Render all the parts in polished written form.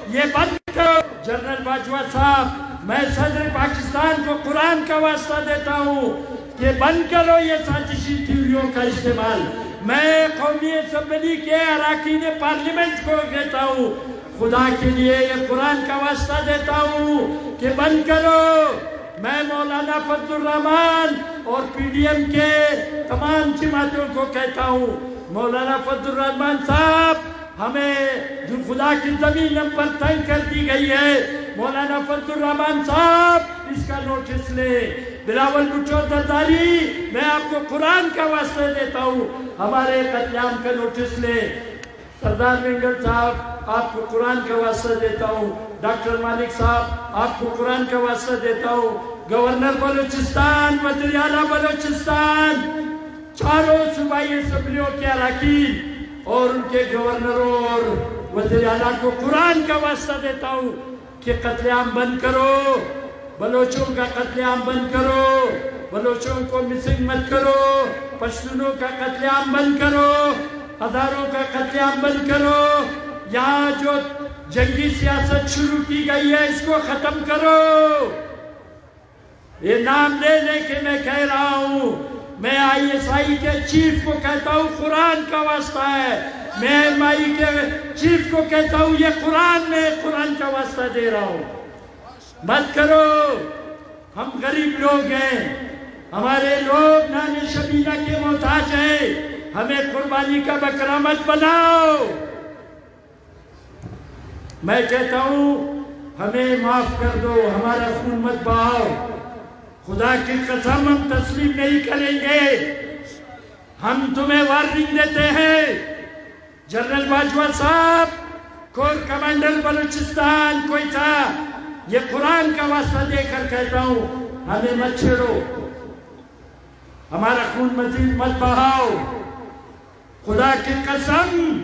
یہ بند کرو۔ جنرل باجوہ صاحب، میں صدر پاکستان کو قرآن کا واسطہ دیتا ہوں کہ بند کرو یہ سازشی تھیوریوں کا استعمال۔ میں قومی اسمبلی کے اراکین پارلیمنٹ کو کہتا ہوں، خدا کے لیے یہ قرآن کا واسطہ دیتا ہوں کہ بند کرو۔ میں مولانا فضل الرحمان اور پی ڈی ایم کے تمام جماعتوں کو کہتا ہوں، مولانا فضل الرحمان صاحب، ہمیں جو خدا کی زمین ہم پر تنگ کر دی گئی ہے، مولانا فضل الرحمان صاحب اس کا نوٹس لے۔ بلاول بھٹو زرداری، میں آپ کو قرآن کا واسطہ دیتا ہوں، ہمارے قتل عام کا نوٹس لے۔ سردار وینگل صاحب، آپ کو قرآن کا واسطہ دیتا ہوں۔ ڈاکٹر مالک صاحب، آپ کو قرآن کا واسطہ دیتا ہوں۔ گورنر بلوچستان، وزیر اعلیٰ بلوچستان، چاروں صوبائی اسمبلیوں کے اراکین اور ان کے گورنروں اور وزیر اعلیٰ کو قرآن کا واسطہ دیتا ہوں کہ قتل عام بند کرو، بلوچوں کا قتل عام بند کرو، بلوچوں کو مسنگ مت کرو، پشتونوں کا قتل عام بند کرو، ہزاروں کا قتل عام بند کرو۔ یہاں جو جنگی سیاست شروع کی گئی ہے اس کو ختم کرو۔ یہ نام لے لے کے میں کہہ رہا ہوں، میں آئی ایس آئی کے چیف کو کہتا ہوں قرآن کا واسطہ ہے، میں ایم آئی کے چیف کو کہتا ہوں یہ قرآن، میں قرآن کا واسطہ دے رہا ہوں، مت کرو۔ ہم غریب لوگ ہیں، ہمارے لوگ نان شبینہ کے محتاج ہیں، ہمیں قربانی کا بکرا مت بناؤ۔ میں کہتا ہوں ہمیں معاف کر دو، ہمارا خون مت بہاؤ، خدا کی قسم ہم تسلیم نہیں کریں گے۔ ہم تمہیں وارننگ دیتے ہیں، جنرل باجوہ صاحب، کور کمانڈر بلوچستان کوئٹہ، یہ قرآن کا واسطہ دے کر کہتا ہوں ہمیں مت چھیڑو، ہمارا خون مزید مت بہاؤ۔ خدا کی قسم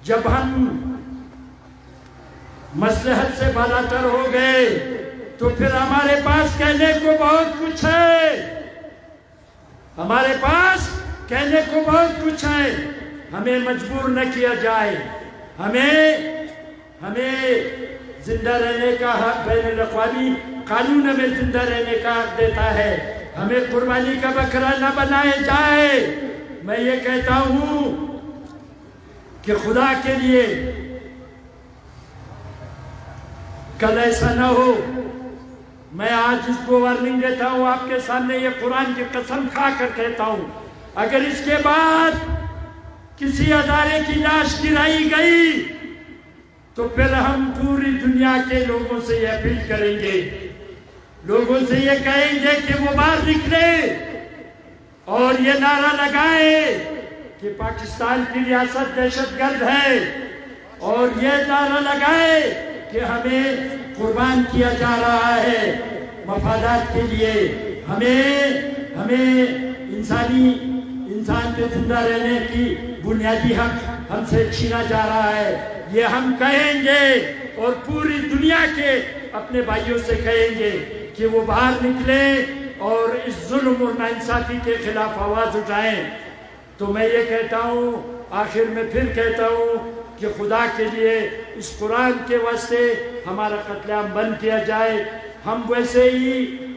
جب ہم مصلحت سے بالاتر ہو گئے تو پھر ہمارے پاس کہنے کو بہت کچھ ہے، ہمارے پاس کہنے کو بہت کچھ ہے۔ ہمیں مجبور نہ کیا جائے، ہمیں زندہ رہنے کا حق بین الاقوامی قانون ہمیں زندہ رہنے کا حق دیتا ہے، ہمیں قربانی کا بکرا نہ بنائے جائے۔ میں یہ کہتا ہوں کہ خدا کے لیے کل ایسا نہ ہو۔ میں آج اس کو وارننگ دیتا ہوں، آپ کے سامنے یہ قرآن کی قسم کھا کر کہتا ہوں، اگر اس کے بعد کسی ادارے کی لاش گرائی گئی تو پھر ہم پوری دنیا کے لوگوں سے یہ اپیل کریں گے، لوگوں سے یہ کہیں گے کہ وہ باہر نکلے اور یہ نعرہ لگائیں کہ پاکستان کی ریاست دہشت گرد ہے، اور یہ نعرہ لگائیں کہ ہمیں قربان کیا جا رہا ہے مفادات کے لیے، ہمیں انسان کے زندہ رہنے کی بنیادی حق ہم سے چھینا جا رہا ہے۔ یہ ہم کہیں گے اور پوری دنیا کے اپنے بھائیوں سے کہیں گے کہ وہ باہر نکلیں اور اس ظلم اور ناانصافی کے خلاف آواز اٹھائیں۔ تو میں یہ کہتا ہوں، آخر میں پھر کہتا ہوں کہ خدا کے لیے اس قرآن کے واسطے ہمارا قتل عام بند کیا جائے۔ ہم ویسے ہی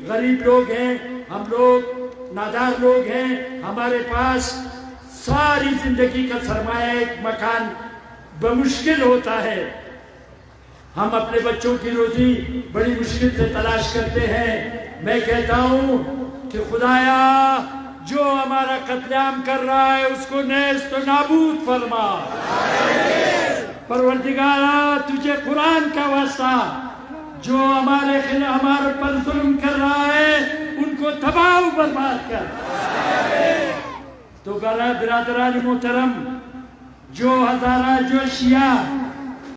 غریب لوگ ہیں، ہم لوگ نادار لوگ ہیں، ہمارے پاس ساری زندگی کا سرمایہ ایک مکان بمشکل ہوتا ہے، ہم اپنے بچوں کی روزی بڑی مشکل سے تلاش کرتے ہیں۔ میں کہتا ہوں کہ خدایا جو ہمارا قتل عام کر رہا ہے اس کو نیست و نابود فرما۔ پروردگارا تجھے قرآن کا واسطہ، جو ہمارے پر ظلم کر رہا ہے ان کو تباہ و برباد کر۔ تو برادران محترم، جو ہزارہ جو شیعہ